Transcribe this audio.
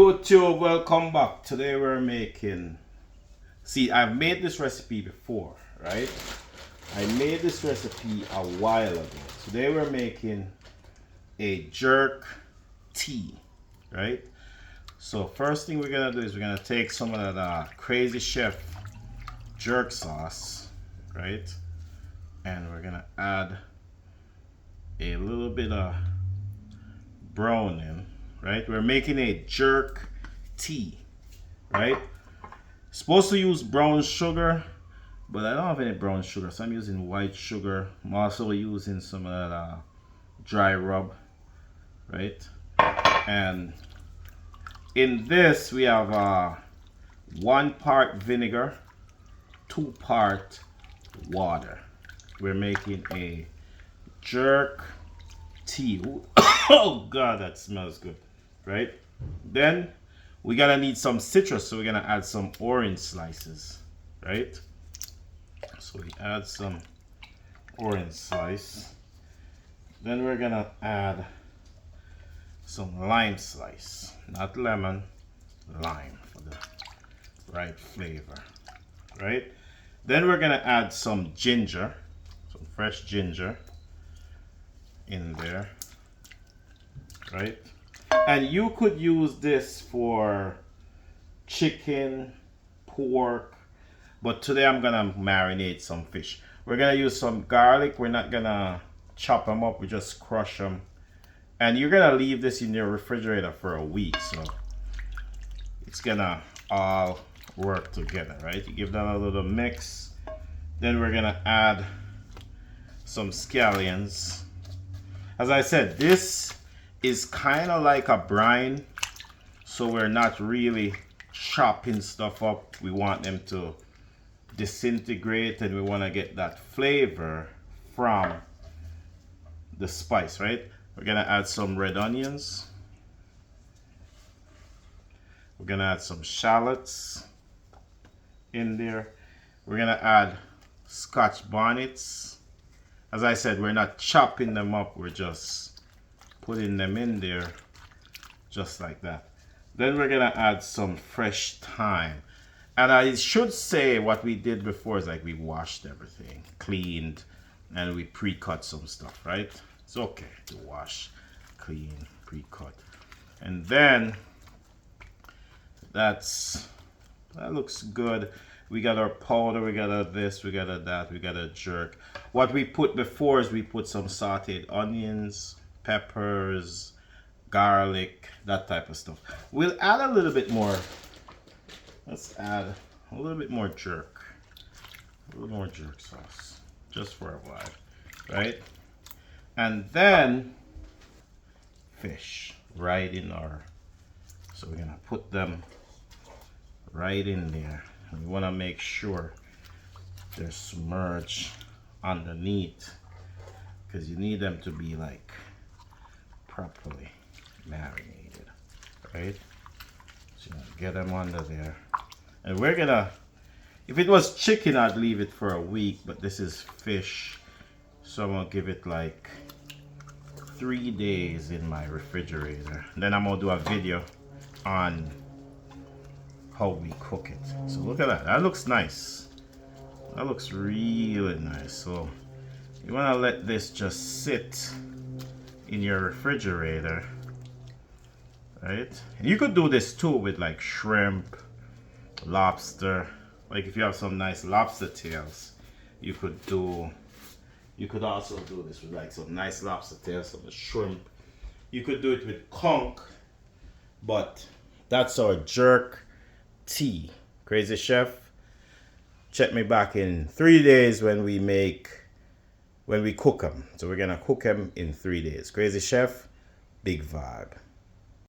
YouTube, welcome back. Today we're making, I've made this recipe before, right? I made this recipe a while ago. Today we're making a jerk tea, right? So first thing we're gonna do is we're gonna take some of that Crazy Chef jerk sauce, right? And we're gonna add a little bit of browning, right? We're making a jerk tea, right? Supposed to use brown sugar, but I don't have any brown sugar, so I'm using white sugar. I'm also using some of that dry rub, right? And in this we have 1 part vinegar, 2 part water. We're making a jerk tea. Oh god, that smells good, right? Then we gotta need some citrus, so we're gonna add some orange slices, right? So we add some orange slice. Then we're gonna add some lime slice, not lemon, lime for the right flavor, right? Then we're gonna add some ginger, some fresh ginger in there, right? And you could use this for chicken, pork, but today I'm gonna marinate some fish. We're gonna use some garlic. We're not gonna chop them up, we just crush them. And you're gonna leave this in your refrigerator for a week, so it's gonna all work together, right? You give that a little mix. Then we're gonna add some scallions. As I said, this is kind of like a brine, so we're not really chopping stuff up. We want them to disintegrate, and we want to get that flavor from the spice, right? We're gonna add some red onions. We're gonna add some shallots in there. We're gonna add Scotch bonnets. As I said, we're not chopping them up, we're just putting them in there just like that. Then we're gonna add some fresh thyme. And I should say what we did before is like we washed everything, cleaned, and we pre-cut some stuff, right? It's okay to wash, clean, pre-cut. And then that looks good. We got our powder, we got our this, we got our that, we got a jerk. What we put before is we put some sauteed onions, peppers, garlic, that type of stuff. We'll add a little bit more. Let's add a little bit more jerk. A little more jerk sauce, just for a while, right? And then fish right in our, so we're gonna put them right in there. And we wanna make sure they're submerged underneath, because you need them to be like properly marinated, right? So get them under there. And we're gonna, if it was chicken, I'd leave it for a week, but this is fish, so I'm gonna give it like 3 days in my refrigerator. And then I'm gonna do a video on how we cook it. So look at that, that looks nice. That looks really nice. So you wanna let this just sit in your refrigerator, right? And you could do this too with like shrimp, lobster. Like if you have some nice lobster tails, you could also do this with like some nice lobster tails, some shrimp. You could do it with conch, but that's our jerk tea. Crazy Chef, check me back in 3 days when we cook them. So we're gonna cook them in 3 days. Crazy Chef, big vibe.